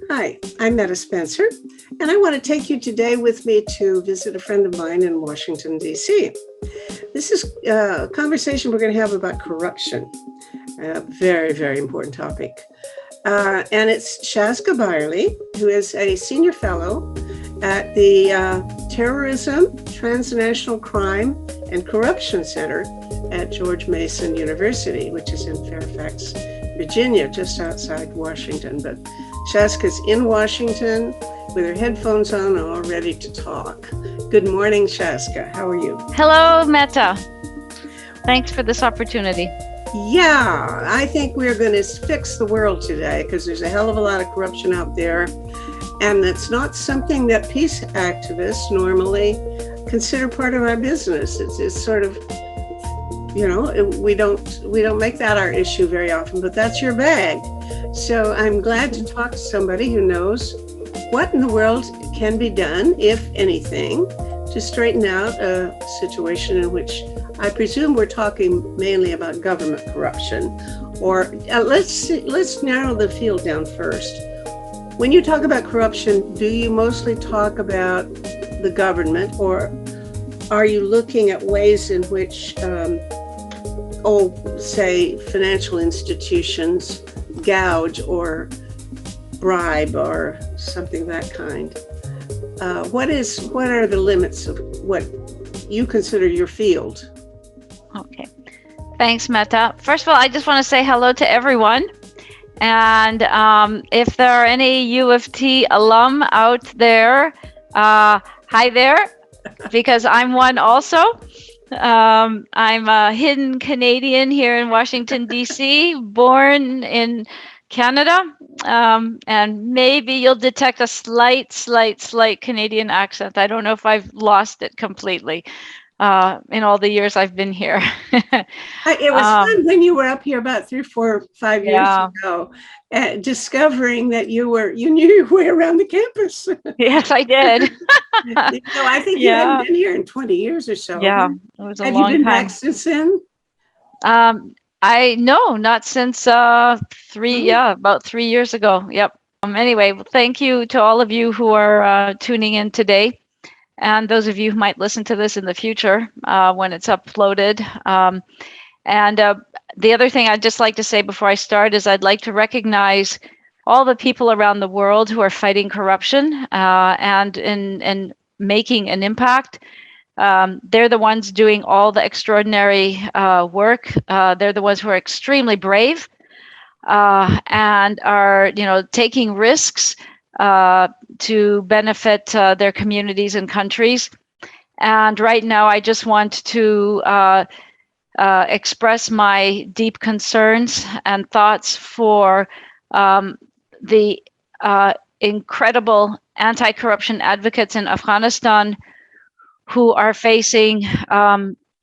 Hi, I'm Metta Spencer, and I want to take you today with me to visit a friend of mine in Washington, D.C. This is a conversation we're going to have about corruption, a very, very important topic. And it's Shazka Byerly, who is a senior fellow at the Terrorism, Transnational Crime, and Corruption Center at George Mason University, which is in Fairfax, Virginia, just outside Washington. But Shazka's in Washington with her headphones on, all ready to talk. Good morning, Shazka. How are you? Hello, Metta. Thanks for this opportunity. Yeah, I think we're going to fix the world today because there's a hell of a lot of corruption out there. And it's not something that peace activists normally consider part of our business. It's sort of, you know, we don't make that our issue very often, but that's your bag. So I'm glad to talk to somebody who knows what in the world can be done, if anything, to straighten out a situation in which I presume we're talking mainly about government corruption. Or let's narrow the field down first. When you talk about corruption, do you mostly talk about the government, or are you looking at ways in which, say, financial institutions gouge or bribe or something of that kind? What are the limits of what you consider your field? Okay. Thanks, Metta. First of all, I just want to say hello to everyone. And if there are any U of T alum out there, hi there, because I'm one also. I'm a hidden Canadian here in Washington, D.C., born in Canada. And maybe you'll detect a slight Canadian accent. I don't know if I've lost it completely in all the years I've been here. It was fun when you were up here about 3, 4, 5 years ago, discovering that you knew your way around the campus. Yes, I did. I think you hadn't been here in 20 years or so. Yeah, it was a long time. Have you been back since then? Not since about 3 years ago. Yep. Anyway, thank you to all of you who are tuning in today, and those of you who might listen to this in the future when it's uploaded. And the other thing I'd just like to say before I start is I'd like to recognize all the people around the world who are fighting corruption and in making an impact. They're the ones doing all the extraordinary work. They're the ones who are extremely brave and are, taking risks to benefit their communities and countries. And right now, I just want to express my deep concerns and thoughts for the incredible anti-corruption advocates in Afghanistan who are facing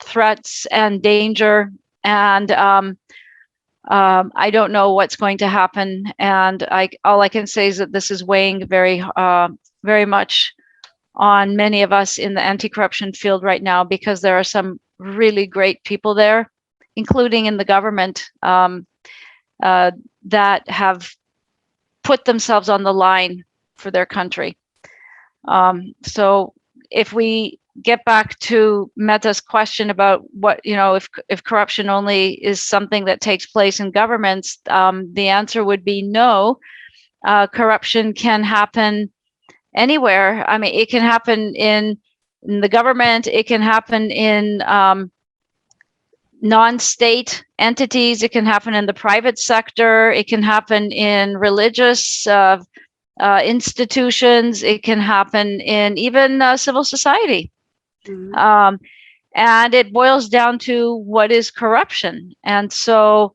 threats and danger. And I don't know what's going to happen. And all I can say is that this is weighing very, very much on many of us in the anti-corruption field right now, because there are some really great people there, including in the government, that have put themselves on the line for their country. So if we get back to Metta's question about what, if corruption only is something that takes place in governments, the answer would be no. Corruption can happen anywhere. I mean, it can happen in the government, it can happen in non-state entities, it can happen in the private sector, it can happen in religious institutions, it can happen in even civil society. Mm-hmm. And it boils down to what is corruption. And so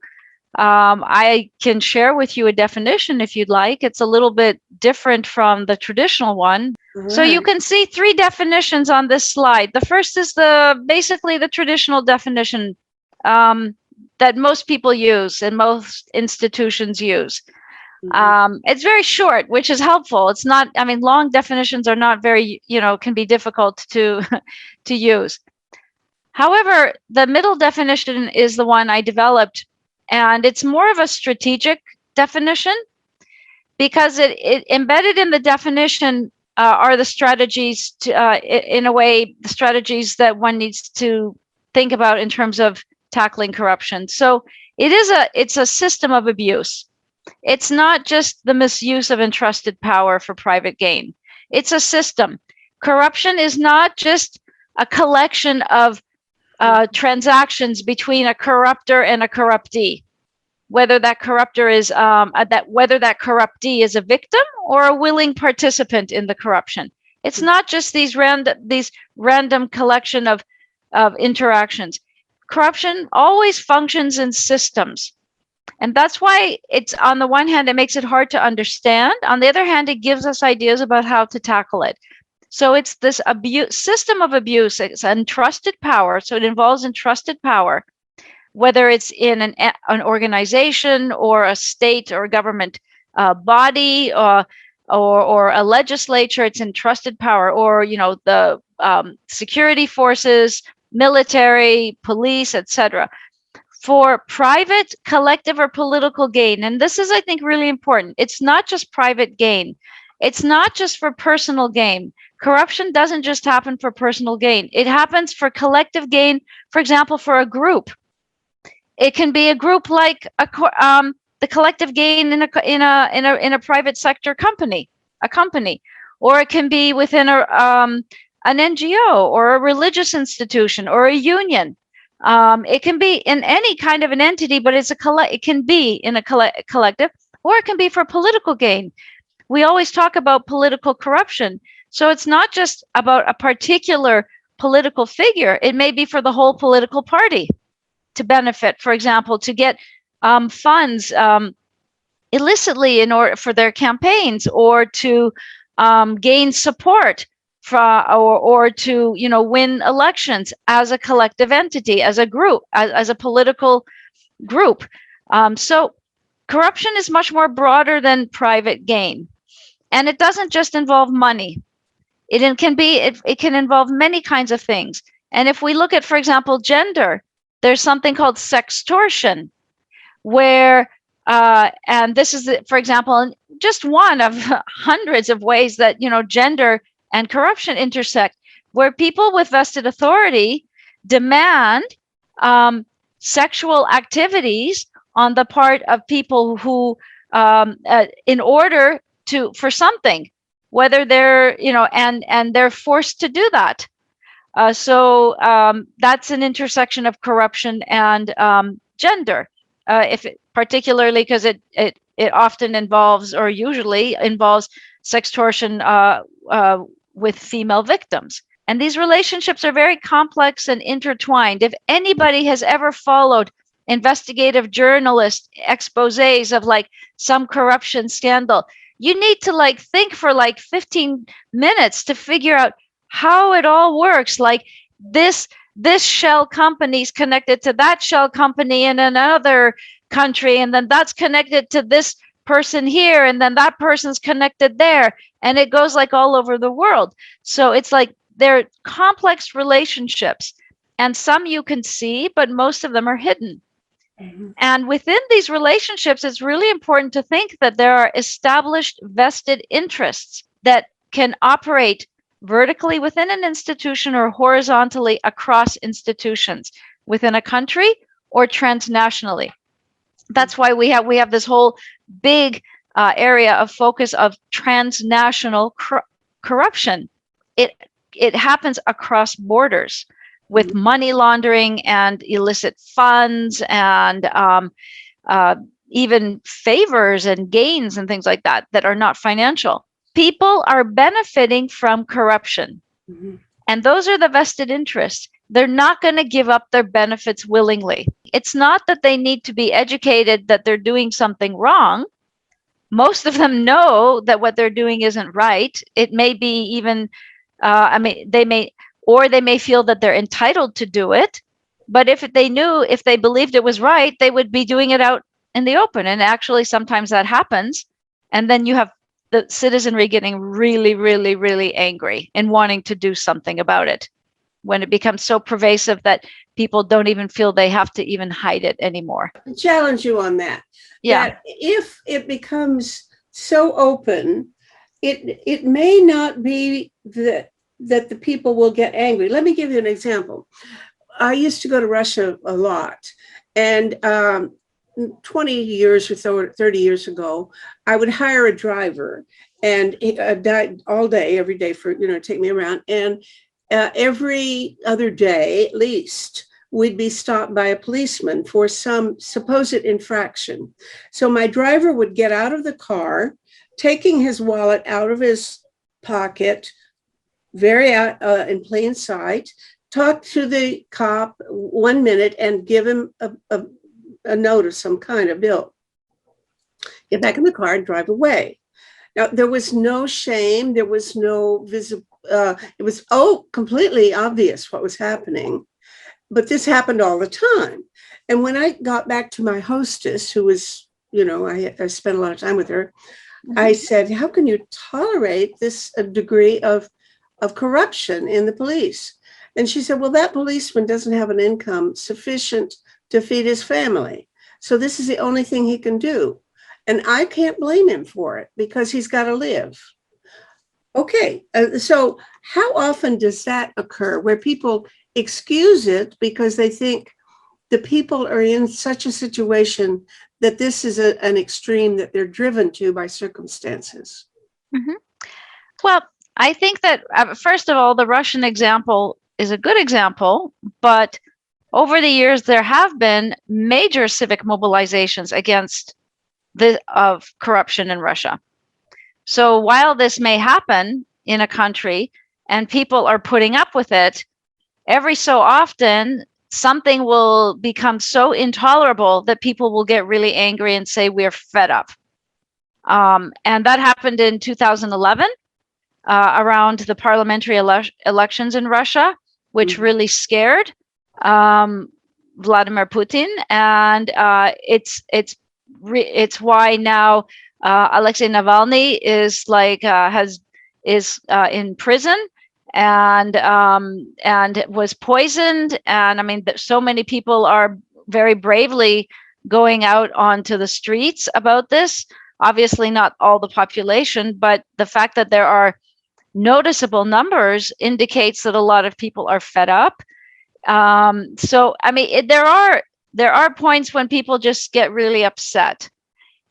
I can share with you a definition if you'd like. It's a little bit different from the traditional one. Right. So you can see 3 definitions on this slide. The first is basically the traditional definition that most people use and most institutions use. It's very short, which is helpful. It's not, long definitions are not very, can be difficult to use. However, the middle definition is the one I developed, and it's more of a strategic definition. because it embedded in the definition are the strategies to, in a way, the strategies that one needs to think about in terms of tackling corruption. So it's a system of abuse. It's not just the misuse of entrusted power for private gain. It's a system. Corruption is not just a collection of transactions between a corruptor and a corruptee. Whether that corruptor is whether that corruptee is a victim or a willing participant in the corruption. It's not just these random collection of interactions. Corruption always functions in systems. And that's why it's, on the one hand, it makes it hard to understand. On the other hand, it gives us ideas about how to tackle it. So it's this system of abuse. It's entrusted power. So it involves entrusted power, whether it's in an organization or a state or government body or a legislature. It's entrusted power, or the security forces, military, police, etc. For private, collective, or political gain. And this is, I think, really important. It's not just private gain. It's not just for personal gain. Corruption doesn't just happen for personal gain. It happens for collective gain, for example, for a group. It can be a group like the collective gain in a private sector company, or it can be within an NGO or a religious institution or a union. It can be in any kind of an entity, but it can be in a collective, or it can be for political gain. We always talk about political corruption. So it's not just about a particular political figure. It may be for the whole political party to benefit, for example, to get funds illicitly in order for their campaigns, or to gain support or to win elections as a collective entity, as a group, as a political group. So corruption is much more broader than private gain, and it doesn't just involve money. It can involve many kinds of things. And if we look at, for example, gender, there's something called sextortion, where and this is, for example, just one of hundreds of ways that gender and corruption intersect, where people with vested authority demand sexual activities on the part of people who, in order for something, whether they're, and they're forced to do that. So that's an intersection of corruption and gender, particularly because it often involves, or usually involves, sextortion with female victims. And these relationships are very complex and intertwined. If anybody has ever followed investigative journalist exposés of some corruption scandal, you need to think for 15 minutes to figure out how it all works. This shell company is connected to that shell company in another country, and then that's connected to this person here, and then that person's connected there, and it goes all over the world. So it's they're complex relationships, and some you can see, but most of them are hidden. Mm-hmm. And within these relationships, it's really important to think that there are established vested interests that can operate vertically within an institution or horizontally across institutions within a country or transnationally. That's why we have this whole big area of focus of transnational corruption. It happens across borders with money laundering and illicit funds and even favors and gains and things like that are not financial. People are benefiting from corruption. Mm-hmm. And those are the vested interests. They're not going to give up their benefits willingly. It's not that they need to be educated that they're doing something wrong. Most of them know that what they're doing isn't right. It may be even, they may feel that they're entitled to do it. But if they believed it was right, they would be doing it out in the open. And actually, sometimes that happens. And then you have the citizenry getting really, really, really angry and wanting to do something about it, when it becomes so pervasive that people don't even feel they have to even hide it anymore. I challenge you on that. Yeah. That if it becomes so open, it may not be that the people will get angry. Let me give you an example. I used to go to Russia a lot, and 20 years or so, 30 years ago, I would hire a driver and all day, every day for, take me around. And every other day, at least, we'd be stopped by a policeman for some supposed infraction. So my driver would get out of the car, taking his wallet out of his pocket, very out in plain sight, talk to the cop 1 minute and give him a note of some kind, of bill, get back in the car and drive away. Now, there was no shame. There was no visible, it was completely obvious what was happening. But this happened all the time. And when I got back to my hostess, who was, I spent a lot of time with her, I said, how can you tolerate this degree of corruption in the police? And she said, well, that policeman doesn't have an income sufficient to feed his family. So this is the only thing he can do. And I can't blame him for it because he's got to live. Okay, so how often does that occur where people excuse it because they think the people are in such a situation that this is an extreme that they're driven to by circumstances? Mm-hmm. Well, I think that, first of all, the Russian example is a good example, but over the years, there have been major civic mobilizations against of corruption in Russia. So while this may happen in a country and people are putting up with it, every so often, something will become so intolerable that people will get really angry and say, we're fed up. And that happened in 2011 around the parliamentary elections in Russia, which really scared Vladimir Putin. And it's why now Alexei Navalny is in prison and was poisoned. And I mean, so many people are very bravely going out onto the streets about this. Obviously not all the population, but the fact that there are noticeable numbers indicates that a lot of people are fed up. So I mean, there are points when people just get really upset,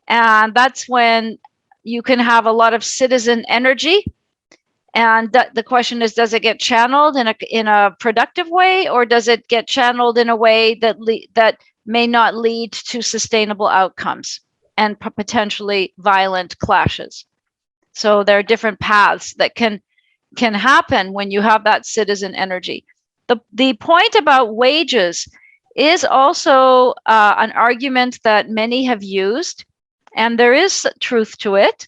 and that's when you can have a lot of citizen energy. And the question is, does it get channeled in a productive way, or does it get channeled in a way that may not lead to sustainable outcomes and potentially violent clashes? So there are different paths that can happen when you have that citizen energy. The point about wages is also an argument that many have used, and there is truth to it.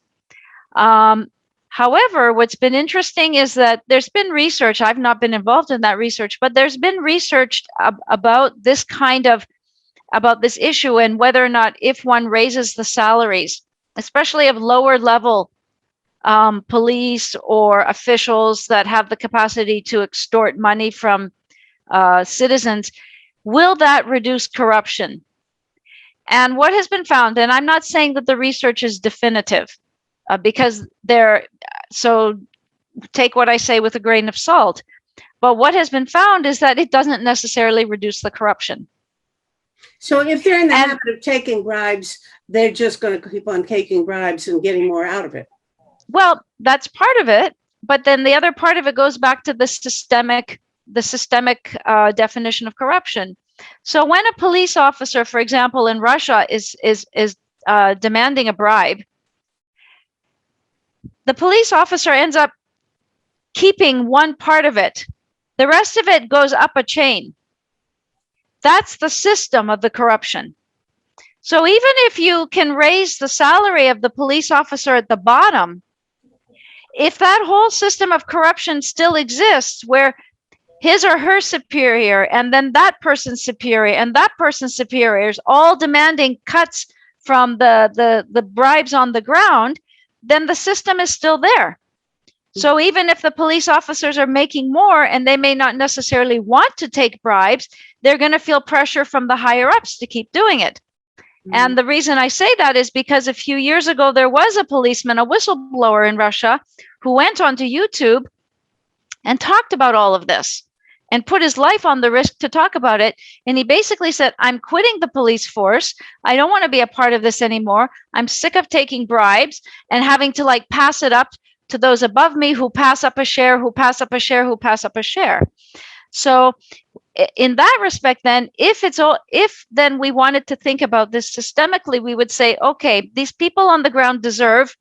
However, what's been interesting is that there's been research. I've not been involved in that research, but there's been research about this issue and whether or not if one raises the salaries, especially of lower level police or officials that have the capacity to extort money from citizens, will that reduce corruption? And what has been found, and I'm not saying that the research is definitive, because so take what I say with a grain of salt, but what has been found is that it doesn't necessarily reduce the corruption. So if they're in the habit of taking bribes, they're just going to keep on taking bribes and getting more out of it. Well, that's part of it, but then the other part of it goes back to the systemic definition of corruption. So when a police officer, for example, in Russia is demanding a bribe, the police officer ends up keeping one part of it. The rest of it goes up a chain. That's the system of the corruption. So even if you can raise the salary of the police officer at the bottom, if that whole system of corruption still exists where his or her superior and then that person's superior and that person's superiors all demanding cuts from the bribes on the ground, then the system is still there. So even if the police officers are making more and they may not necessarily want to take bribes, they're going to feel pressure from the higher ups to keep doing it. And the reason I say that is because a few years ago, there was a policeman, a whistleblower in Russia, who went onto YouTube and talked about all of this and put his life on the risk to talk about it. And he basically said, I'm quitting the police force. I don't want to be a part of this anymore. I'm sick of taking bribes and having to like pass it up to those above me who pass up a share, who pass up a share, who pass up a share. So in that respect, then, if then we wanted to think about this systemically, we would say, okay, these people on the ground deserve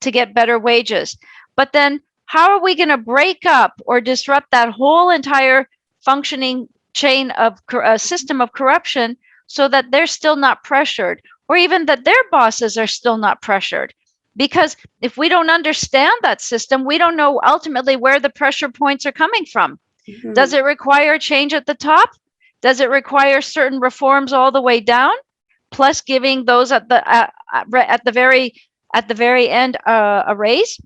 to get better wages. But then how are we going to break up or disrupt that whole entire functioning chain of system of corruption so that they're still not pressured, or even that their bosses are still not pressured? Because if we don't understand that system, we don't know ultimately where the pressure points are coming from. Mm-hmm. Does it require change at the top? Does it require certain reforms all the way down, plus giving those at the very end a raise?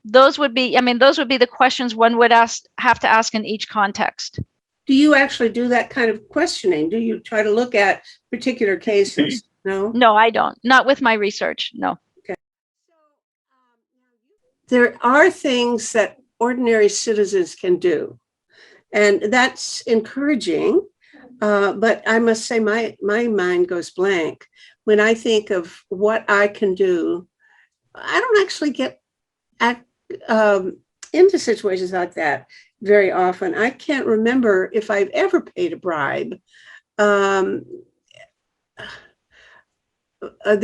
Those would be the questions one would have to ask in each context. Do you actually do that kind of questioning? Do you try to look at particular cases? No? No, I don't. Not with my research, no. Okay. There are things that ordinary citizens can do, and that's encouraging. But I must say my mind goes blank when I think of what I can do. I don't actually get into situations like that very often. I can't remember if I've ever paid a bribe. There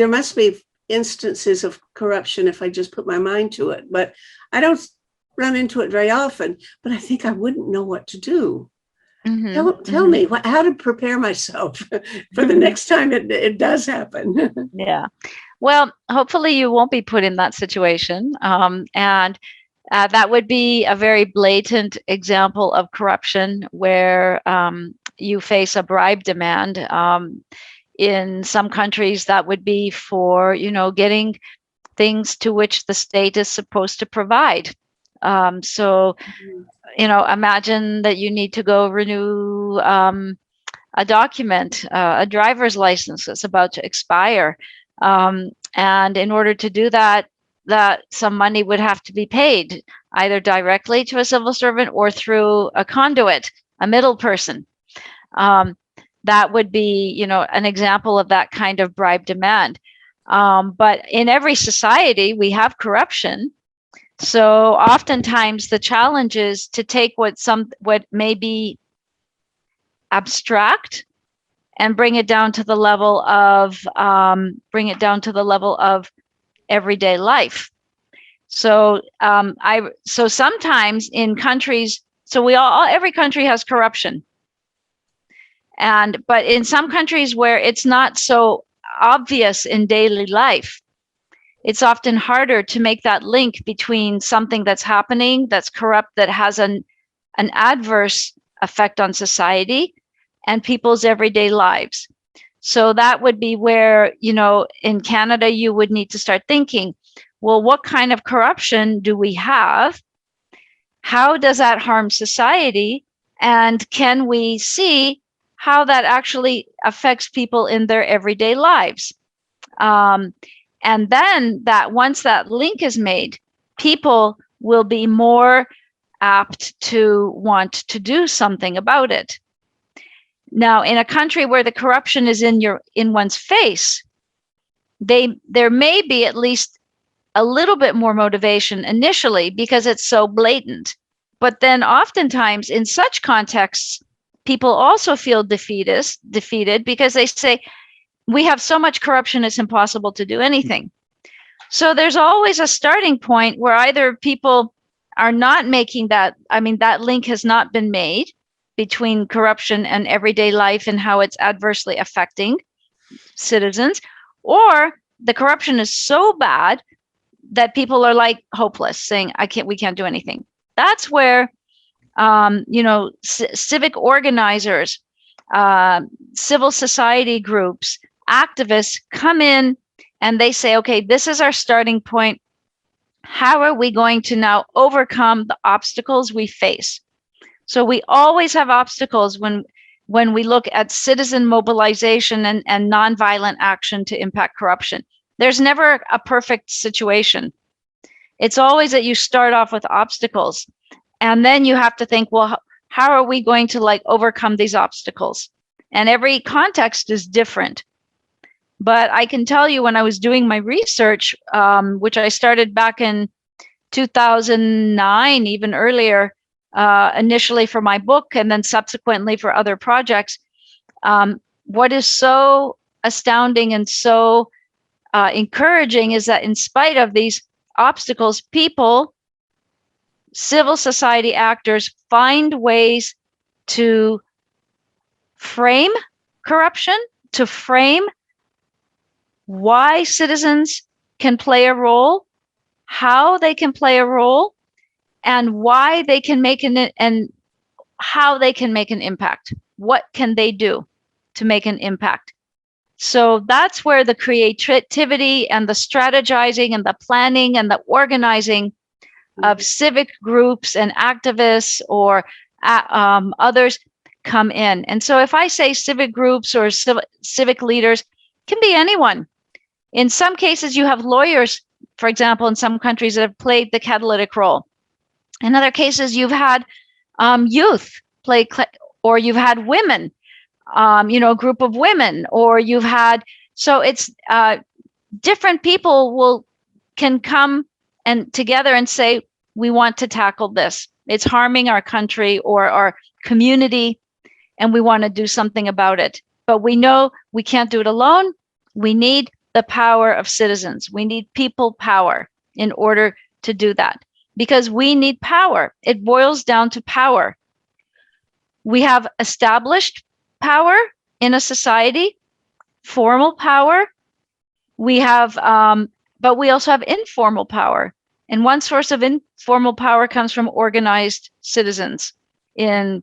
must be instances of corruption if I just put my mind to it, but I don't run into it very often. But I think I wouldn't know what to do. Mm-hmm. Tell me how to prepare myself for the next time it does happen. Yeah. Well, hopefully you won't be put in that situation. And that would be a very blatant example of corruption where you face a bribe demand. In some countries, that would be for, getting things to which the state is supposed to provide. Imagine that you need to go renew a document, a driver's license that's about to expire. And in order to do that some money would have to be paid either directly to a civil servant or through a conduit, a middle person. That would be, an example of that kind of bribe demand. But in every society, we have corruption. So oftentimes the challenge is to take what may be abstract and bring it down to the level of everyday life. So sometimes in countries, every country has corruption. But in some countries where it's not so obvious in daily life, it's often harder to make that link between something that's happening, that's corrupt, that has an adverse effect on society and people's everyday lives. So that would be where, in Canada, you would need to start thinking, well, what kind of corruption do we have? How does that harm society? And can we see how that actually affects people in their everyday lives? And then once that link is made, people will be more apt to want to do something about it. Now, in a country where the corruption is in one's face, there may be at least a little bit more motivation initially because it's so blatant. But then oftentimes in such contexts, people also feel defeated because they say, we have so much corruption, it's impossible to do anything. So there's always a starting point where either people are not making that link has not been made between corruption and everyday life and how it's adversely affecting citizens, or the corruption is so bad that people are like hopeless, saying, we can't do anything. That's where, civic organizers, civil society groups, activists come in and they say, okay, this is our starting point. How are we going to now overcome the obstacles we face? So we always have obstacles when when we look at citizen mobilization and nonviolent action to impact corruption. There's never a perfect situation. It's always that you start off with obstacles, and then you have to think, well, how are we going to like overcome these obstacles? And every context is different. But I can tell you, when I was doing my research, which I started back in 2009, even earlier, initially for my book and then subsequently for other projects, what is so astounding and so encouraging is that in spite of these obstacles, people, civil society actors, find ways to frame corruption, to frame why citizens can play a role, how they can play a role, and why they can make and how they can make an impact. What can they do to make an impact? So that's where the creativity and the strategizing and the planning and the organizing of civic groups and activists or others come in. And so if I say civic groups or civic leaders, it can be anyone. In some cases, you have lawyers, for example, in some countries that have played the catalytic role. In other cases, you've had youth play, or you've had women, a group of women, or you've had, so it's different people can come and together and say, we want to tackle this. It's harming our country or our community, and we want to do something about it. But we know we can't do it alone. We need the power of citizens. We need people power in order to do that, because we need power. It boils down to power. We have established power in a society, formal power. We have, but we also have informal power. And one source of informal power comes from organized citizens in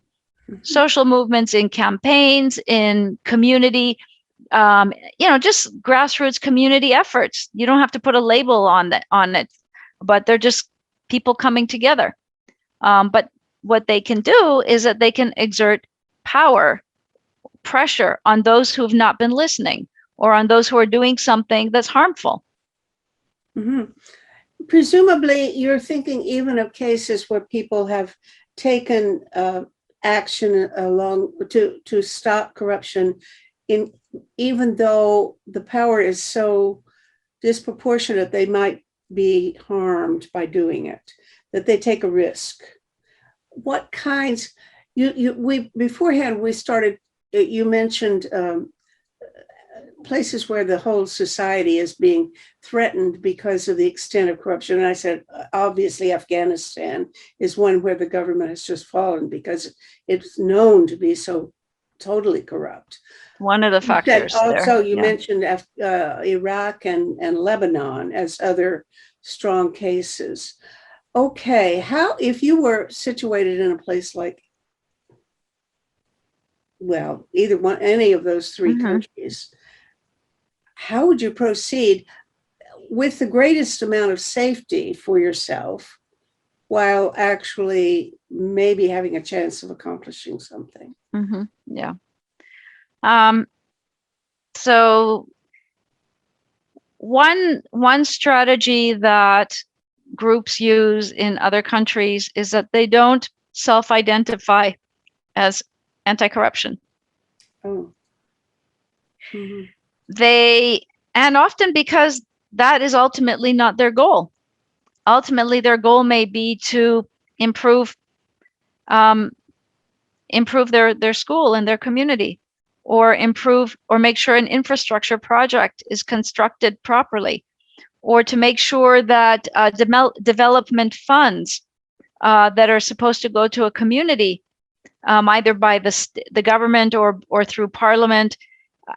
social movements, in campaigns, in community, just grassroots community efforts. You don't have to put a label on it, but they're just people coming together. But what they can do is that they can exert power, pressure on those who have not been listening, or on those who are doing something that's harmful. Mm-hmm. Presumably, you're thinking even of cases where people have taken action along to stop corruption, even though the power is so disproportionate, they might be harmed by doing it, that they take a risk. What kinds? We beforehand we started. You mentioned places where the whole society is being threatened because of the extent of corruption. And I said, obviously, Afghanistan is one where the government has just fallen because it's known to be so totally corrupt. One of the factors. Also, you mentioned Iraq and Lebanon as other strong cases. Okay, how, if you were situated in a place like, well, either one, any of those three countries, how would you proceed with the greatest amount of safety for yourself while actually maybe having a chance of accomplishing something? Mm-hmm. Yeah. So one strategy that groups use in other countries is that they don't self-identify as anti-corruption. Oh. Mm-hmm. And often because that is ultimately not their goal. Ultimately, their goal may be to improve their school and their community, or improve or make sure an infrastructure project is constructed properly, or to make sure that development funds that are supposed to go to a community, either by the government or through parliament,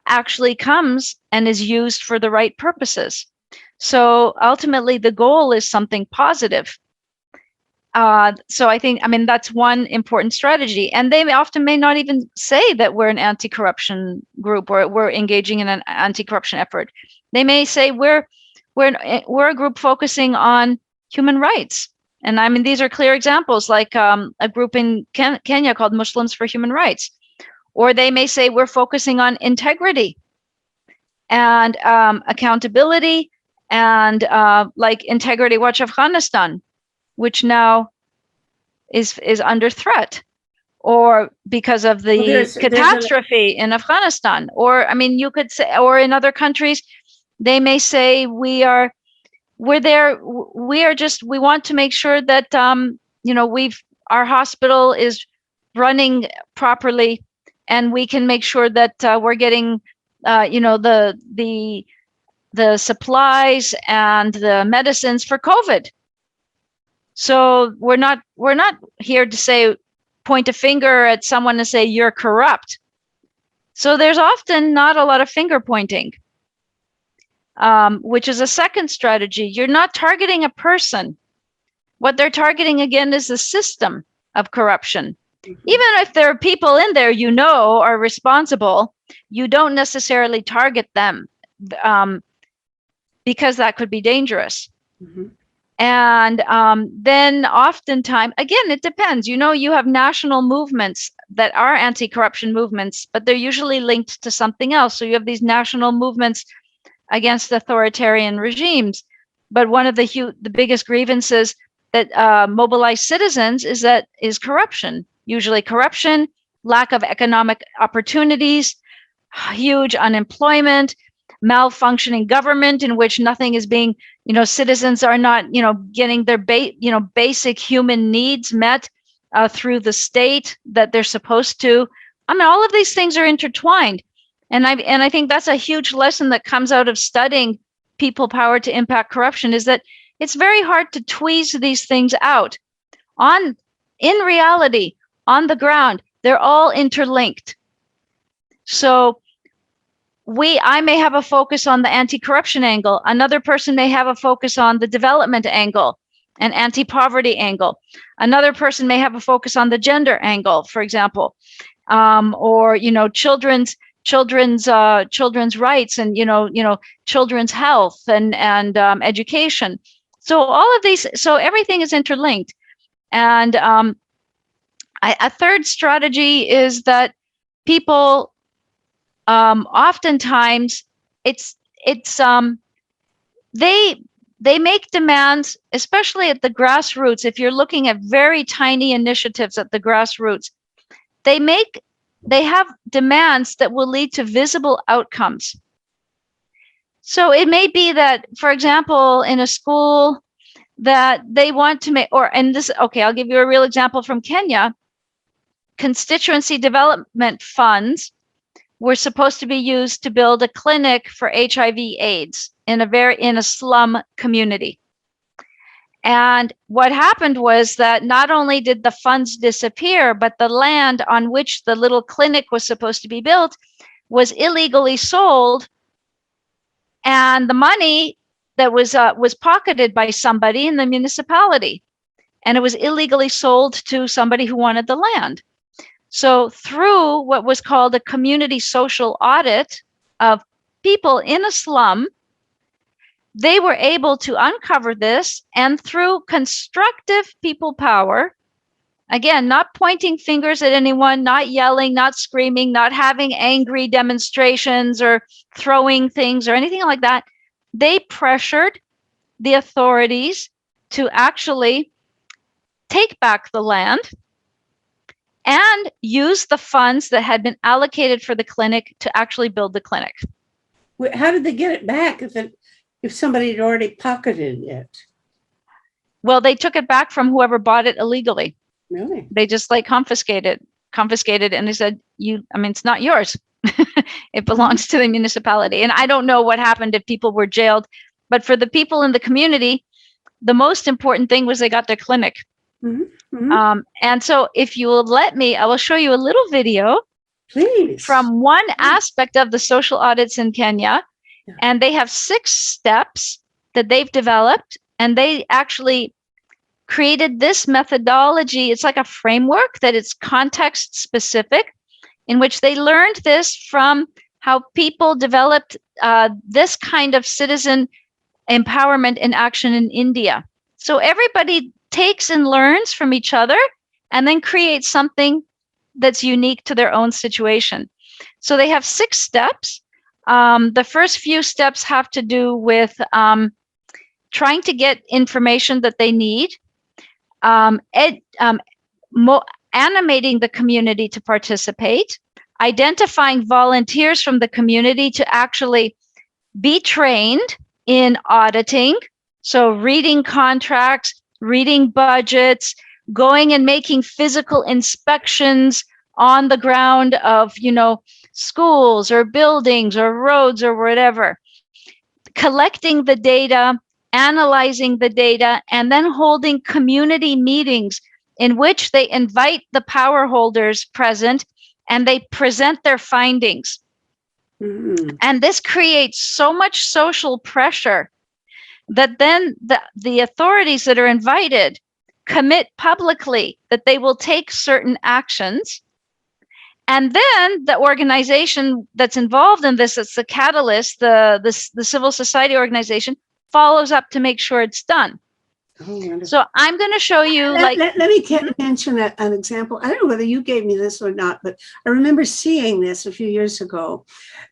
actually comes and is used for the right purposes. So ultimately, the goal is something positive. So I mean, that's one important strategy. And they often may not even say that we're an anti-corruption group or we're engaging in an anti-corruption effort. They may say we're a group focusing on human rights. And I mean, these are clear examples, like a group in Kenya called Muslims for Human Rights, Or they may say we're focusing on integrity and accountability and like Integrity Watch Afghanistan, which now is under threat, or because of the catastrophe in Afghanistan. Or, I mean, you could say, or in other countries, they may say we want to make sure that, our hospital is running properly, and we can make sure that we're getting, the supplies and the medicines for COVID. So we're not here to point a finger at someone and say you're corrupt. So there's often not a lot of finger pointing, which is a second strategy. You're not targeting a person. What they're targeting, again, is the system of corruption. Even if there are people in there are responsible, you don't necessarily target them, because that could be dangerous. Mm-hmm. And then oftentimes, again, it depends. You have national movements that are anti-corruption movements, but they're usually linked to something else. So you have these national movements against authoritarian regimes. But one of the biggest grievances that mobilize citizens is corruption. Usually corruption, lack of economic opportunities, huge unemployment, malfunctioning government in which nothing is being, citizens are not, getting their basic human needs met through the state that they're supposed to. I mean, all of these things are intertwined. And I think that's a huge lesson that comes out of studying people power to impact corruption, is that it's very hard to tweeze these things out. In reality, on the ground, they're all interlinked. So I may have a focus on the anti-corruption angle. Another person may have a focus on the development angle and anti-poverty angle. Another person may have a focus on the gender angle, for example, or children's rights and children's health and education. So all of these, so everything is interlinked. And a third strategy is that people, oftentimes they make demands, especially at the grassroots. If you're looking at very tiny initiatives at the grassroots, they have demands that will lead to visible outcomes. So it may be that, for example, in a school that they want to make, I'll give you a real example from Kenya. Constituency development funds were supposed to be used to build a clinic for HIV/AIDS in a slum community. And what happened was that not only did the funds disappear, but the land on which the little clinic was supposed to be built was illegally sold, and the money that was pocketed by somebody in the municipality, and it was illegally sold to somebody who wanted the land. So through what was called a community social audit of people in a slum, they were able to uncover this, and through constructive people power, again, not pointing fingers at anyone, not yelling, not screaming, not having angry demonstrations or throwing things or anything like that, they pressured the authorities to actually take back the land and use the funds that had been allocated for the clinic to actually build the clinic. How did they get it back if somebody had already pocketed it? Well, they took it back from whoever bought it illegally. Really? They just confiscated, and they said, it's not yours. It belongs to the municipality. And I don't know what happened if people were jailed, but for the people in the community, the most important thing was they got their clinic. Mm-hmm. Mm-hmm. And so if you will let me, I will show you a little video. Please. From one aspect of the social audits in Kenya. Yeah. And they have 6 steps that they've developed, and they actually created this methodology. It's like a framework that is context specific, in which they learned this from how people developed this kind of citizen empowerment in action in India. So everybody takes and learns from each other and then creates something that's unique to their own situation. So they have 6 steps. The first few steps have to do with trying to get information that they need, animating the community to participate, identifying volunteers from the community to actually be trained in auditing. So reading contracts, reading budgets, going and making physical inspections on the ground of, schools or buildings or roads or whatever, collecting the data, analyzing the data, and then holding community meetings in which they invite the power holders present and they present their findings. Mm-hmm. And this creates so much social pressure that then the authorities that are invited commit publicly that they will take certain actions. And then the organization that's involved in this, it's the catalyst, the civil society organization, follows up to make sure it's done. Oh, so I'm going to show you let me mention an example. I don't know whether you gave me this or not, but I remember seeing this a few years ago.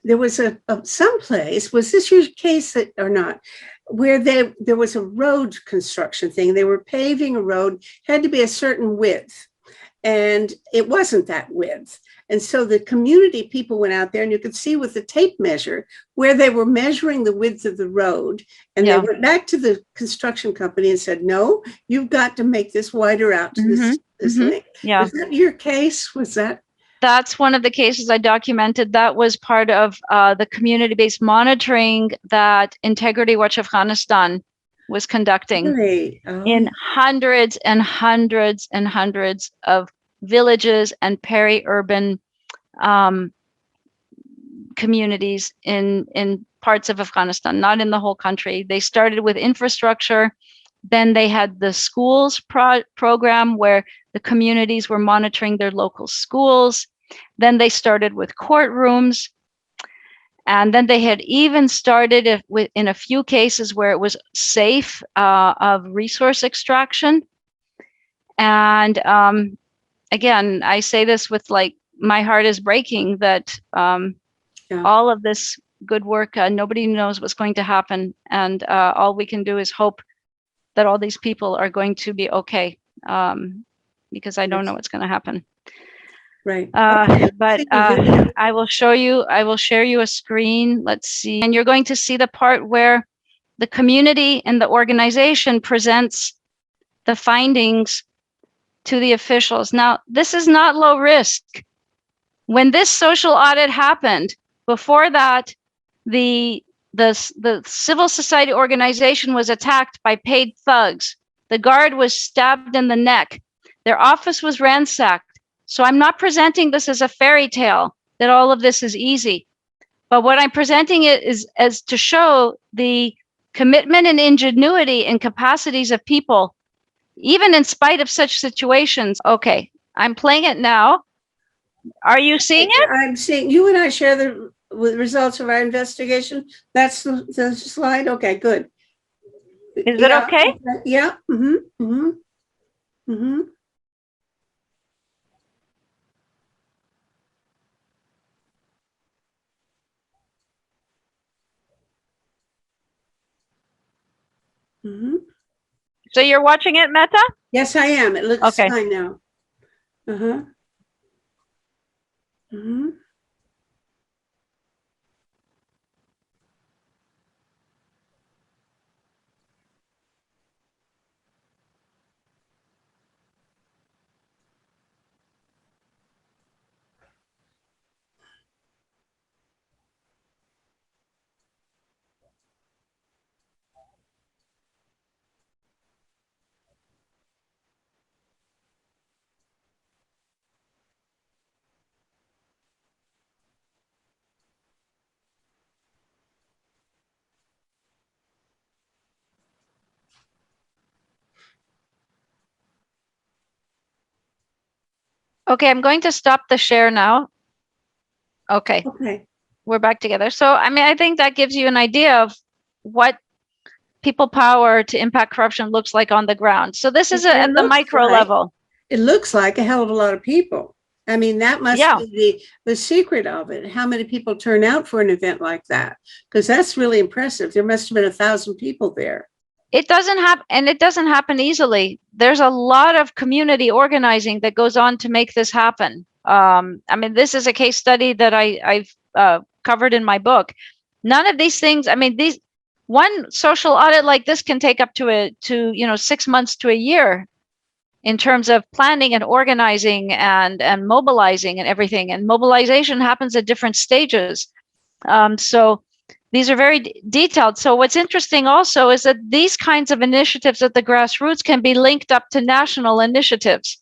There was someplace, was this your case or not, where there was a road construction thing. They were paving a road, had to be a certain width, and it wasn't that width. And so the community people went out there, and you could see with the tape measure where they were measuring the width of the road. And they went back to the construction company and said, no, you've got to make this wider out to this length. Yeah. Was that your case? Was that? That's one of the cases I documented. That was part of the community-based monitoring that Integrity Watch Afghanistan was conducting in hundreds and hundreds and hundreds of villages and peri-urban communities in parts of Afghanistan, not in the whole country. They started with infrastructure. Then they had the schools program where the communities were monitoring their local schools. Then they started with courtrooms. And then they had even started in a few cases where it was safe of resource extraction. And again, I say this with my heart is breaking that all of this good work, nobody knows what's going to happen. And all we can do is hope that all these people are going to be okay, because I don't know what's going to happen. Right. But I will share you a screen. Let's see. And you're going to see the part where the community and the organization presents the findings to the officials. Now, this is not low risk. When this social audit happened, before that, the civil society organization was attacked by paid thugs. The guard was stabbed in the neck. Their office was ransacked. So I'm not presenting this as a fairy tale, that all of this is easy. But what I'm presenting it is as to show the commitment and ingenuity and capacities of people, even in spite of such situations. Okay, I'm playing it now. Are you seeing it? I'm seeing, you and I share the results of our investigation. That's the slide. Okay, good. Is it okay? Yeah. Mm-hmm. Mm-hmm. Mm-hmm. Mm-hmm. So you're watching it, Meta? Yes, I am. It looks fine now. Uh-huh. Mm-hmm. Okay, I'm going to stop the share now. Okay. We're back together. So, I think that gives you an idea of what people power to impact corruption looks like on the ground. So this is at the micro level. It looks like a hell of a lot of people. I mean, that must Yeah. be the secret of it. How many people turn out for an event like that? Because that's really impressive. There must have been 1,000 people there. It doesn't happen, and it doesn't happen easily. There's a lot of community organizing that goes on to make this happen. I mean, this is a case study that I've covered in my book. None of these things. I mean, these one social audit like this can take up to 6 months to a year in terms of planning and organizing and mobilizing and everything. And mobilization happens at different stages. So these are very detailed. So what's interesting also is that these kinds of initiatives at the grassroots can be linked up to national initiatives.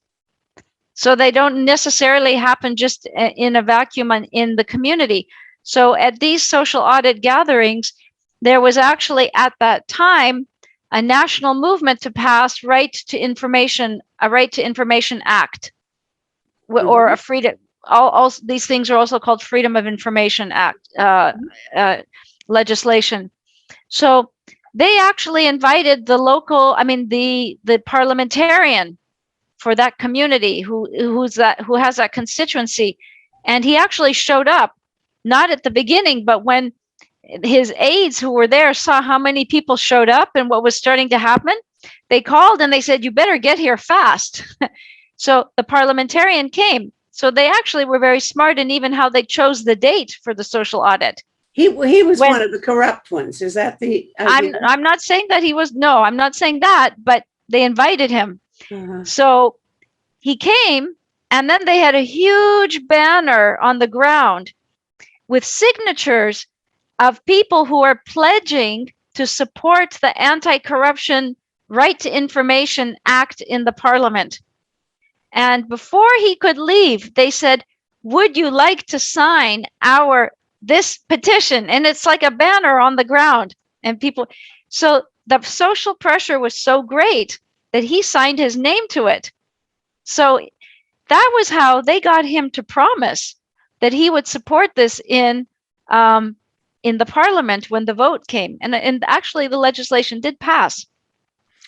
So they don't necessarily happen just in a vacuum in the community. So at these social audit gatherings, there was actually at that time a national movement to pass a Right to Information Act, or a freedom. All these things are also called Freedom of Information Act legislation. So they actually invited the local, the parliamentarian for that community who has that constituency, and he actually showed up, not at the beginning, but when his aides who were there saw how many people showed up and what was starting to happen, they called and they said, "You better get here fast." So the parliamentarian came. So they actually were very smart in even how they chose the date for the social audit. He was one of the corrupt ones. Is that the idea? I'm not saying that he was. No, I'm not saying that, but they invited him. So he came, and then they had a huge banner on the ground with signatures of people who are pledging to support the Anti-Corruption Right to Information Act in the Parliament. And before he could leave, they said, "Would you like to sign this petition?" And it's like a banner on the ground, and people. So the social pressure was so great that he signed his name to it. So that was how they got him to promise that he would support this in the Parliament when the vote came. And actually, the legislation did pass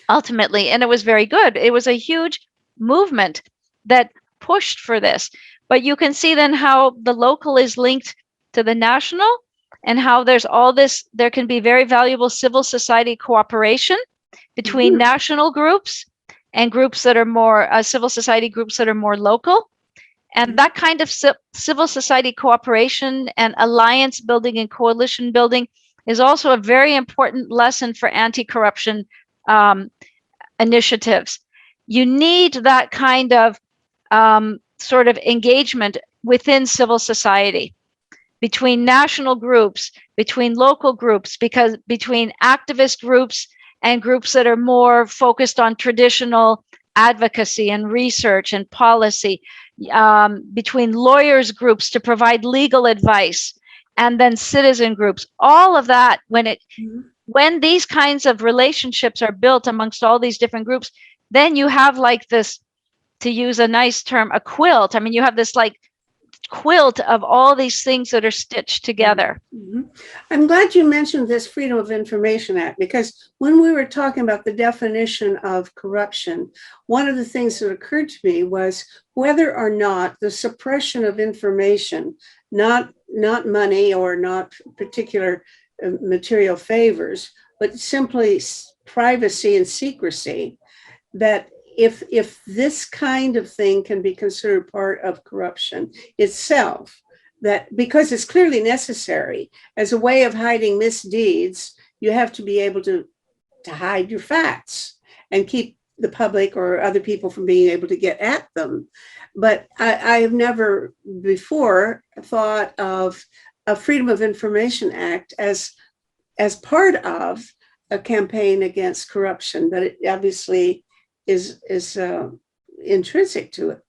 ultimately, and it was very good. It was a huge movement that pushed for this. But you can see then how the local is linked to the national, and how there's all this, there can be very valuable civil society cooperation between national groups and groups that are more civil society groups that are more local. And that kind of civil society cooperation and alliance building and coalition building is also a very important lesson for anti-corruption initiatives. You need that kind of sort of engagement within civil society, between national groups, between local groups, because between activist groups and groups that are more focused on traditional advocacy and research and policy, between lawyers groups to provide legal advice, and then citizen groups. All of that, when these kinds of relationships are built amongst all these different groups, then you have like this, to use a nice term, a quilt. I mean, you have this like quilt of all these things that are stitched together. I'm glad you mentioned this Freedom of Information Act, because when we were talking about the definition of corruption, one of the things that occurred to me was whether or not the suppression of information, not money or not particular material favors, but simply privacy and secrecy, that if this kind of thing can be considered part of corruption itself, that because it's clearly necessary as a way of hiding misdeeds, you have to be able to hide your facts and keep the public or other people from being able to get at them. But I have never before thought of a Freedom of Information Act as part of a campaign against corruption, but it obviously is intrinsic to it.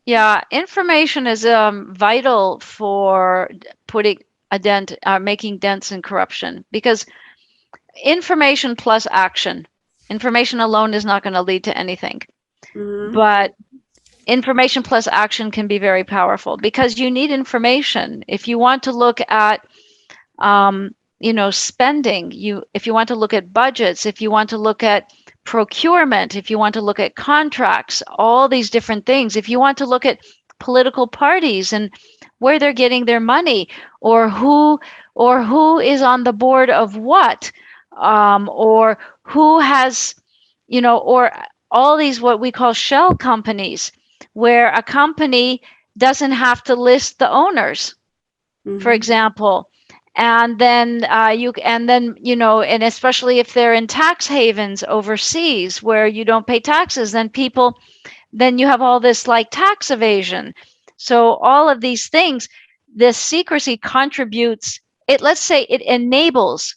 Yeah, information is vital for putting a dent, making dents in corruption, because information plus action. Information alone is not going to lead to anything, but information plus action can be very powerful, because you need information if you want to look at spending. If you want to look at budgets, if you want to look at procurement, if you want to look at contracts, all these different things, if you want to look at political parties and where they're getting their money, or who is on the board of what, or who has, or all these what we call shell companies, where a company doesn't have to list the owners, for example. And then and especially if they're in tax havens overseas where you don't pay taxes, then you have all this like tax evasion. So all of these things, this secrecy contributes, let's say it enables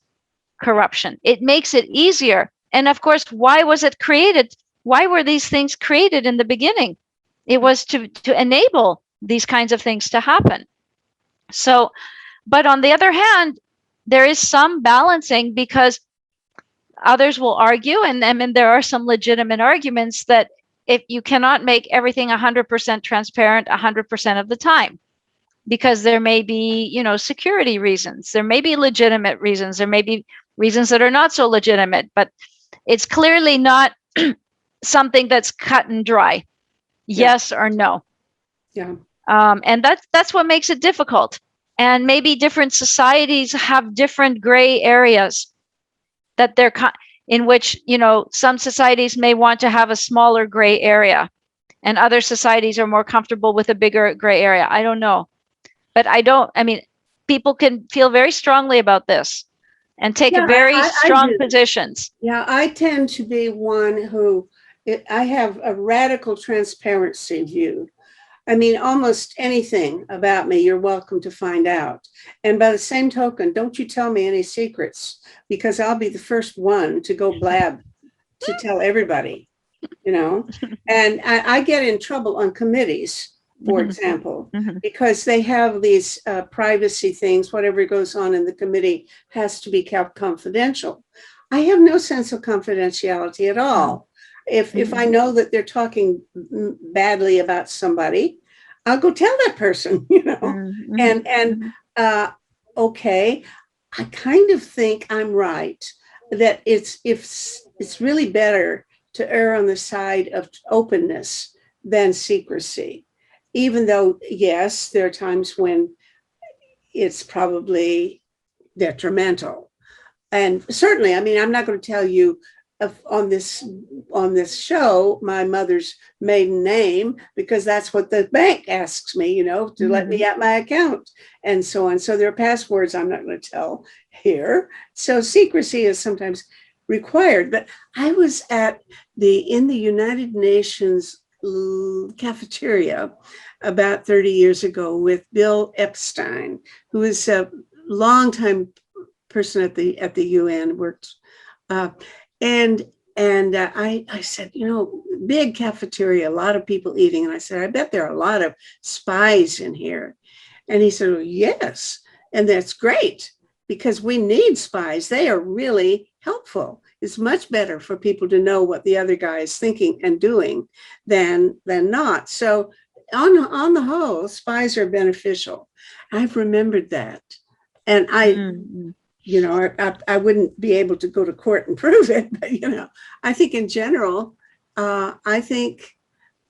corruption. It makes it easier. And of course, why was it created? Why were these things created in the beginning? It was to enable these kinds of things to happen. So, but on the other hand, there is some balancing, because others will argue, and there are some legitimate arguments that if you cannot make everything 100% transparent 100% of the time, because there may be, security reasons, there may be legitimate reasons, there may be reasons that are not so legitimate, but it's clearly not something that's cut and dry, yes or no. Yeah. And that's what makes it difficult. And maybe different societies have different gray areas that they're in which, some societies may want to have a smaller gray area, and other societies are more comfortable with a bigger gray area. I don't know. But people can feel very strongly about this and take very strong positions. Yeah, I tend to be one who, I have a radical transparency view. Almost anything about me, you're welcome to find out. And by the same token, don't you tell me any secrets, because I'll be the first one to go blab to tell everybody, And I get in trouble on committees, for example, because they have these privacy things. Whatever goes on in the committee has to be kept confidential. I have no sense of confidentiality at all. If I know that they're talking badly about somebody, I'll go tell that person, okay, I kind of think I'm right, that it's really better to err on the side of openness than secrecy, even though, yes, there are times when it's probably detrimental. And certainly, I'm not going to tell you on this show my mother's maiden name, because that's what the bank asks me, to let me at my account and so on. So there are passwords I'm not going to tell here. So secrecy is sometimes required. But I was in the United Nations cafeteria about 30 years ago with Bill Epstein, who is a longtime person at the UN, worked. And I said, big cafeteria, a lot of people eating. And I said, I bet there are a lot of spies in here. And he said, well, yes. And that's great, because we need spies. They are really helpful. It's much better for people to know what the other guy is thinking and doing than not. So on the whole, spies are beneficial. I've remembered that. And I wouldn't be able to go to court and prove it, but, I think in general, I think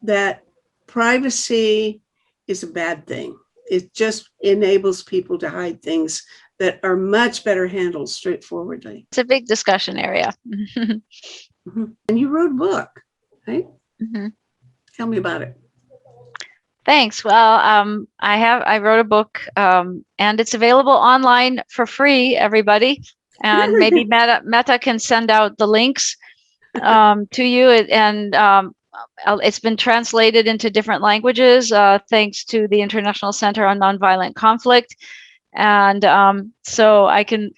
that privacy is a bad thing. It just enables people to hide things that are much better handled straightforwardly. It's a big discussion area. And you wrote a book, right? Tell me about it. Thanks. Well, I wrote a book, and it's available online for free, everybody. And maybe Meta can send out the links to you. And it's been translated into different languages, thanks to the International Center on Nonviolent Conflict. And so I can,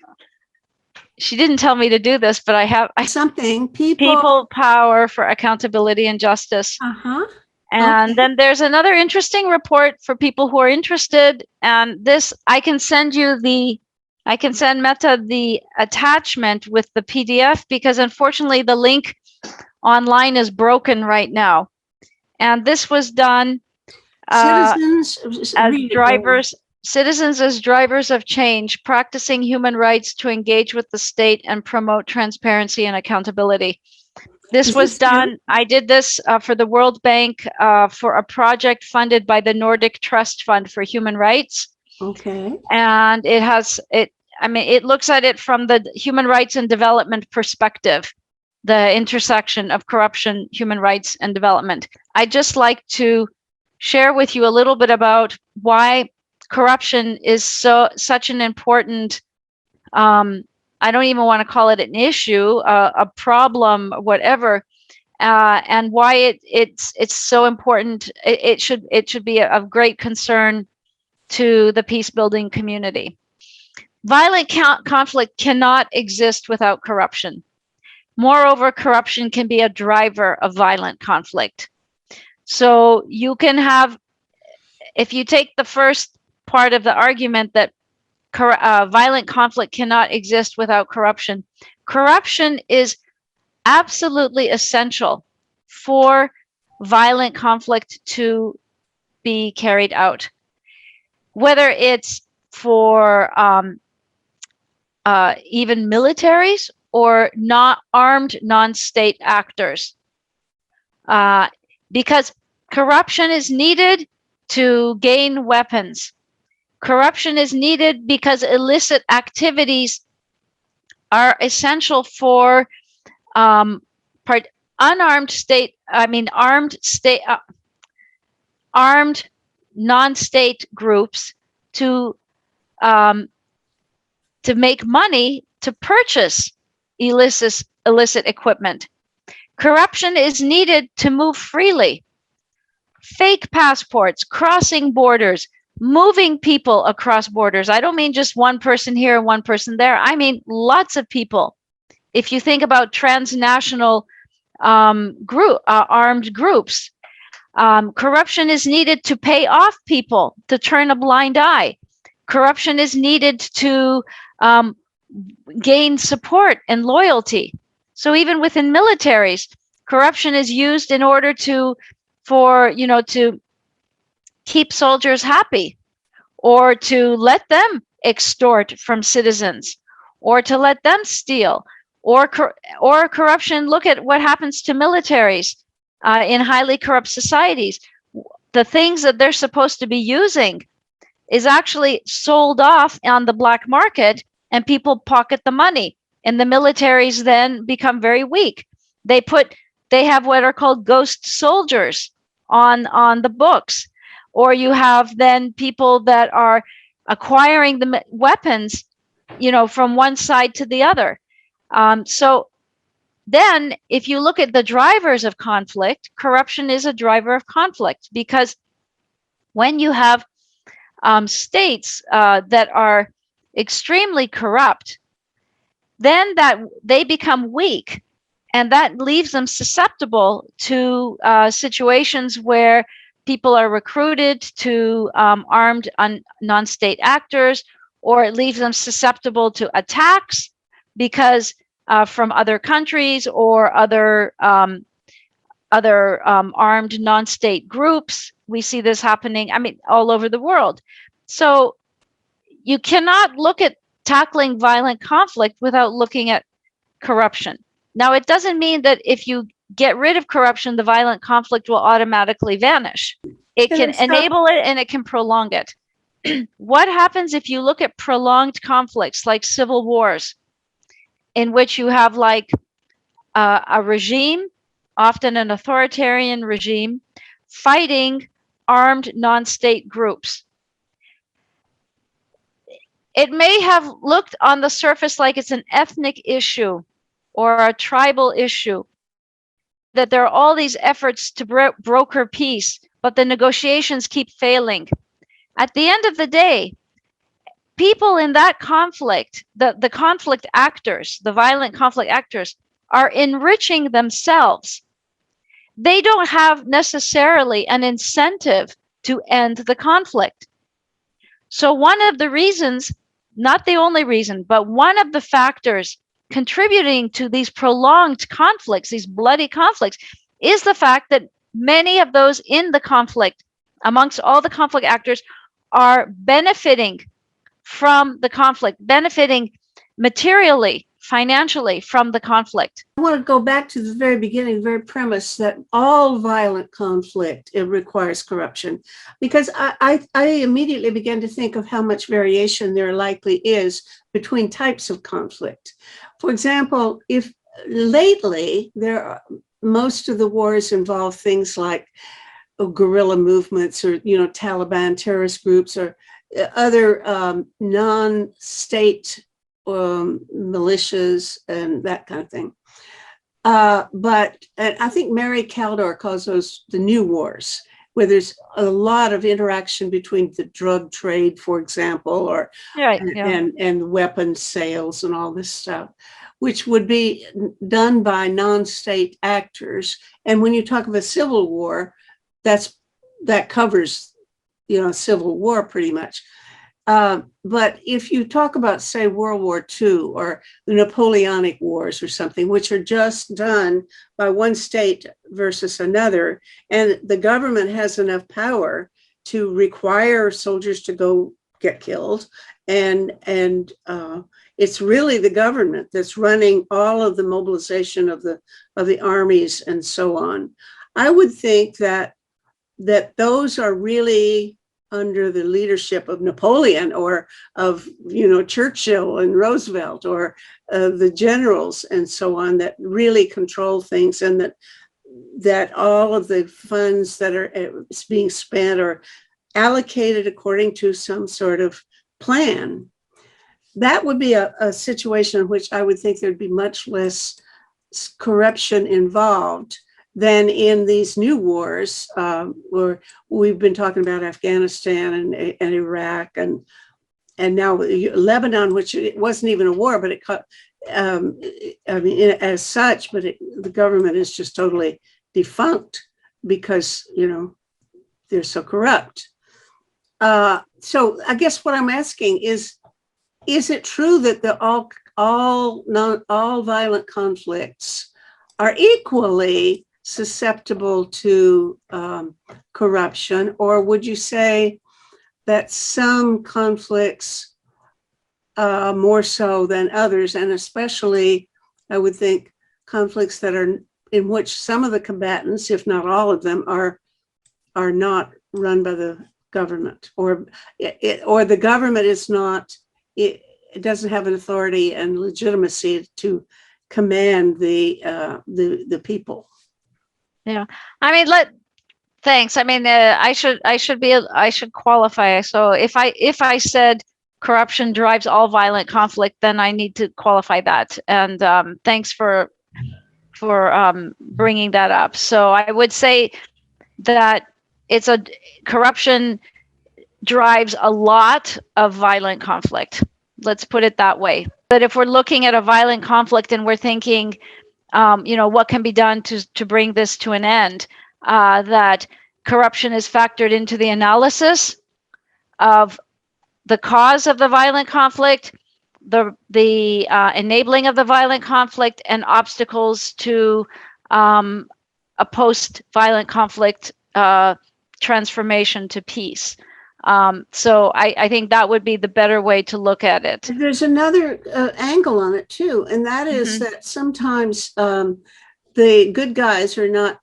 she didn't tell me to do this, but I have something, people power for accountability and justice. And then there's another interesting report for people who are interested. And this, I can send Meta the attachment with the PDF, because unfortunately the link online is broken right now. And this was done Citizens as drivers of change, practicing human rights to engage with the state and promote transparency and accountability. This Is was this new? done, I did this for the World Bank for a project funded by the Nordic Trust Fund for Human Rights. Okay. And it looks at it from the human rights and development perspective, the intersection of corruption, human rights, and development. I'd just like to share with you a little bit about why corruption is such an important, I don't even want to call it an issue, a problem, whatever, and why it's so important. It should be of great concern to the peace building community. Violent conflict cannot exist without corruption. Moreover, corruption can be a driver of violent conflict. So you can have, if you take the first part of the argument that violent conflict cannot exist without corruption, corruption is absolutely essential for violent conflict to be carried out. Whether it's for even militaries or not armed non-state actors, because corruption is needed to gain weapons. Corruption is needed because illicit activities are essential for armed non-state groups to make money to purchase illicit equipment. Corruption is needed to move freely. Fake passports, crossing borders, moving people across borders. I don't mean just one person here, one person there. I mean lots of people. If you think about transnational armed groups, corruption is needed to pay off people, to turn a blind eye. Corruption is needed to gain support and loyalty. So even within militaries, corruption is used in order to keep soldiers happy, or to let them extort from citizens, or to let them steal, or corruption. Look at what happens to militaries in highly corrupt societies. The things that they're supposed to be using is actually sold off on the black market, and people pocket the money, and the militaries then become very weak. They have what are called ghost soldiers on the books, or you have then people that are acquiring the weapons, from one side to the other. So then if you look at the drivers of conflict, corruption is a driver of conflict, because when you have states that are extremely corrupt, then that they become weak, and that leaves them susceptible to situations where people are recruited to armed non-state actors, or it leaves them susceptible to attacks because from other countries or other armed non-state groups. We see this happening, all over the world. So you cannot look at tackling violent conflict without looking at corruption. Now, it doesn't mean that if you get rid of corruption, the violent conflict will automatically vanish. It can enable it and it can prolong it. What happens if you look at prolonged conflicts like civil wars, in which you have a regime, often an authoritarian regime, fighting armed non-state groups? It may have looked on the surface like it's an ethnic issue or a tribal issue, that there are all these efforts to broker peace, but the negotiations keep failing. At the end of the day, people in that conflict, the conflict actors, the violent conflict actors, are enriching themselves. They don't have necessarily an incentive to end the conflict. So one of the reasons, not the only reason, but one of the factors contributing to these prolonged conflicts, these bloody conflicts, is the fact that many of those in the conflict, amongst all the conflict actors, are benefiting from the conflict, benefiting materially financially from the conflict. I want to go back to the very beginning, the very premise that all violent conflict, it requires corruption, because I immediately began to think of how much variation there likely is between types of conflict. For example, if lately most of the wars involve things like guerrilla movements or Taliban terrorist groups or other non-state militias and that kind of thing. But I think Mary Kaldor calls those the new wars, where there's a lot of interaction between the drug trade, for example, or and weapons sales and all this stuff, which would be done by non-state actors. And when you talk of a civil war, that covers civil war pretty much. But if you talk about, say, World War II or the Napoleonic Wars or something, which are just done by one state versus another, and the government has enough power to require soldiers to go get killed, and it's really the government that's running all of the mobilization of the armies and so on. I would think that those are really under the leadership of Napoleon or of Churchill and Roosevelt or the generals and so on, that really control things, and that all of the funds that are being spent are allocated according to some sort of plan. That would be a situation in which I would think there'd be much less corruption involved than in these new wars, where we've been talking about Afghanistan and Iraq and now Lebanon, which it wasn't even a war, but as such, but the government is just totally defunct because they're so corrupt. So I guess what I'm asking is it true that all violent conflicts are equally susceptible to corruption, or would you say that some conflicts more so than others, and especially I would think conflicts that are in which some of the combatants, if not all of them, are not run by the government, or the government is not, it doesn't have an authority and legitimacy to command the people. Yeah, I mean, thanks. I mean, I should qualify. So if I said corruption drives all violent conflict, then I need to qualify that. And thanks for bringing that up. So I would say that corruption drives a lot of violent conflict. Let's put it that way. But if we're looking at a violent conflict and we're thinking, what can be done to bring this to an end, that corruption is factored into the analysis of the cause of the violent conflict, the enabling of the violent conflict, and obstacles to a post-violent conflict transformation to peace. So I think that would be the better way to look at it. There's another angle on it too, and that is that sometimes the good guys are not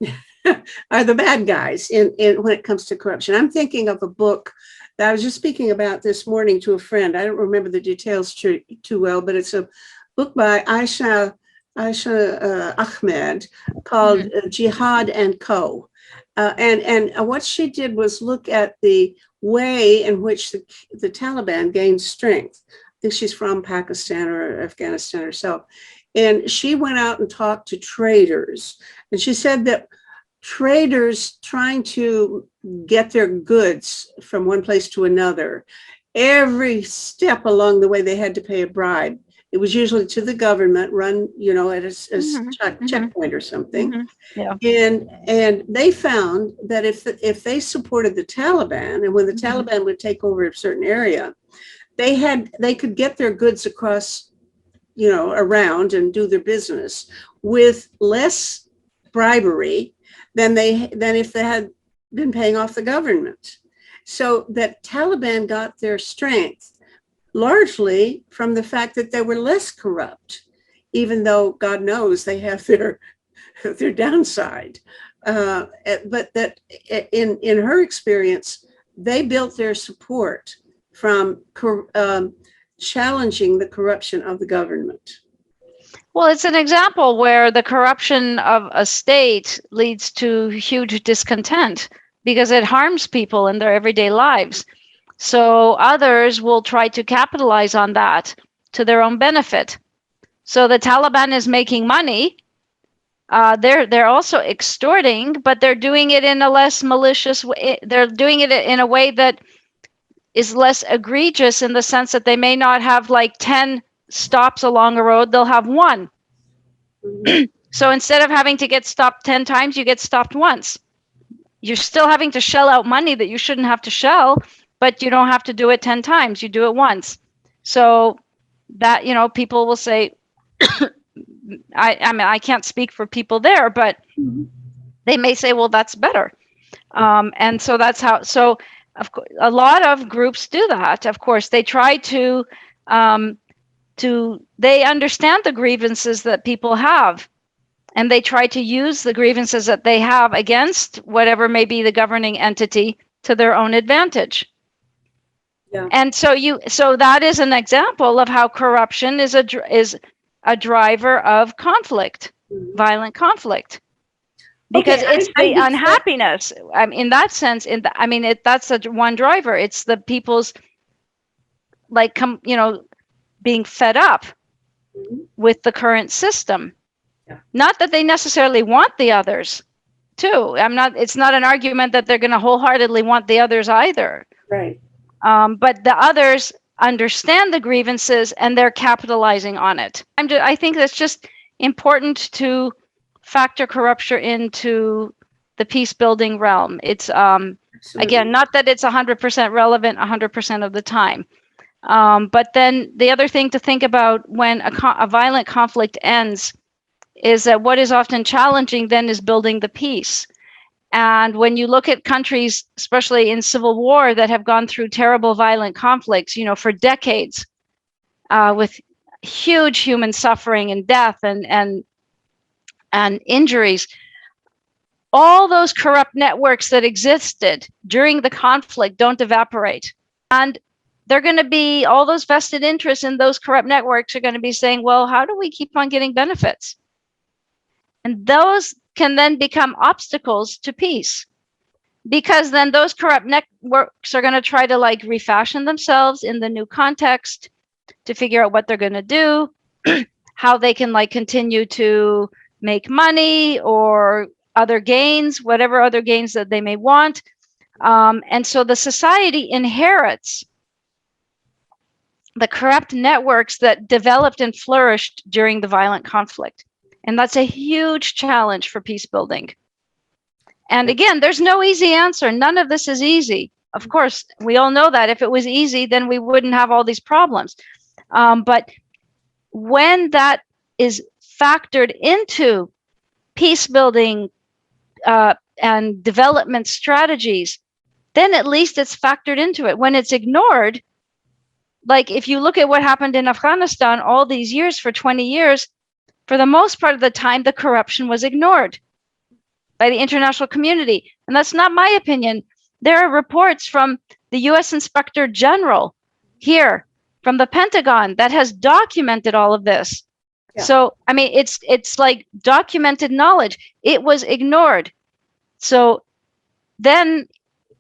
are the bad guys in when it comes to corruption. I'm thinking of a book that I was just speaking about this morning to a friend. I don't remember the details too well, but it's a book by Aisha Ahmed called Jihad and Co. And what she did was look at the way in which the Taliban gained strength. I think she's from Pakistan or Afghanistan herself. And she went out and talked to traders. And she said that traders trying to get their goods from one place to another, every step along the way, they had to pay a bribe. It was usually to the government, run, at a checkpoint or something. Yeah. And they found that if they supported the Taliban, and when the Taliban would take over a certain area, they could get their goods across, around and do their business with less bribery than if they had been paying off the government. So that Taliban got their strength largely from the fact that they were less corrupt. even though God knows they have their downside. But that in her experience, they built their support from challenging the corruption of the government. Well, it's an example where the corruption of a state leads to huge discontent because it harms people in their everyday lives. So others will try to capitalize on that to their own benefit. So the Taliban is making money. They're also extorting, but they're doing it in a less malicious way. They're doing it in a way that is less egregious in the sense that they may not have like 10 stops along a road, they'll have one. Mhm. So instead of having to get stopped 10 times, you get stopped once. You're still having to shell out money that you shouldn't have to shell, but you don't have to do it 10 times. You do it once. So that, people will say, I mean, I can't speak for people there, but they may say, well, that's better. And so that's how, so of course, a lot of groups do that. Of course, they try to they understand the grievances that people have, and they try to use the grievances that they have against whatever may be the governing entity to their own advantage. Yeah. And so that is an example of how corruption is a driver of conflict, violent conflict, because it's the unhappiness. I mean, in that sense, that's one driver. It's the people's being fed up with the current system. Yeah. Not that they necessarily want the others too. It's not an argument that they're going to wholeheartedly want the others either. Right. But the others understand the grievances and they're capitalizing on it. I think that's just important to factor corruption into the peace building realm. It's again, not that it's 100% relevant 100% of the time. But then the other thing to think about when a violent conflict ends is that what is often challenging then is building the peace. And when you look at countries, especially in civil war, that have gone through terrible violent conflicts, for decades, with huge human suffering and death and injuries, all those corrupt networks that existed during the conflict don't evaporate. And they're going to be, all those vested interests in those corrupt networks are going to be saying, well, how do we keep on getting benefits? And those can then become obstacles to peace, because then those corrupt networks are going to try to refashion themselves in the new context to figure out what they're going to do, how they can continue to make money or other gains, whatever other gains that they may want. And so the society inherits the corrupt networks that developed and flourished during the violent conflict. And that's a huge challenge for peace building. And again, there's no easy answer. None of this is easy. Of course, we all know that if it was easy, then we wouldn't have all these problems. But when that is factored into peace building and development strategies, then at least it's factored into it. When it's ignored, like if you look at what happened in Afghanistan all these years, for 20 years, for the most part of the time, the corruption was ignored by the international community. And that's not my opinion. There are reports from the US Inspector General here, from the Pentagon, that has documented all of this. Yeah. So, I mean, it's like documented knowledge. It was ignored. So then,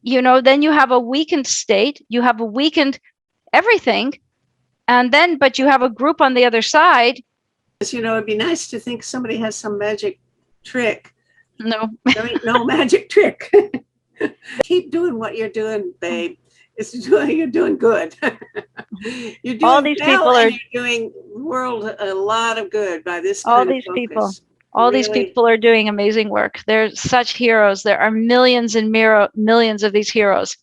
then you have a weakened state, you have a weakened everything. And then, but you have a group on the other side. It'd be nice to think somebody has some magic trick. No. There ain't no magic trick. Keep doing what you're doing, babe. You're doing good. You're doing all these well, people are you're doing the world a lot of good by this all kind these of people focus. all Really. These people are doing amazing work. They're such heroes. There are millions and millions of these heroes.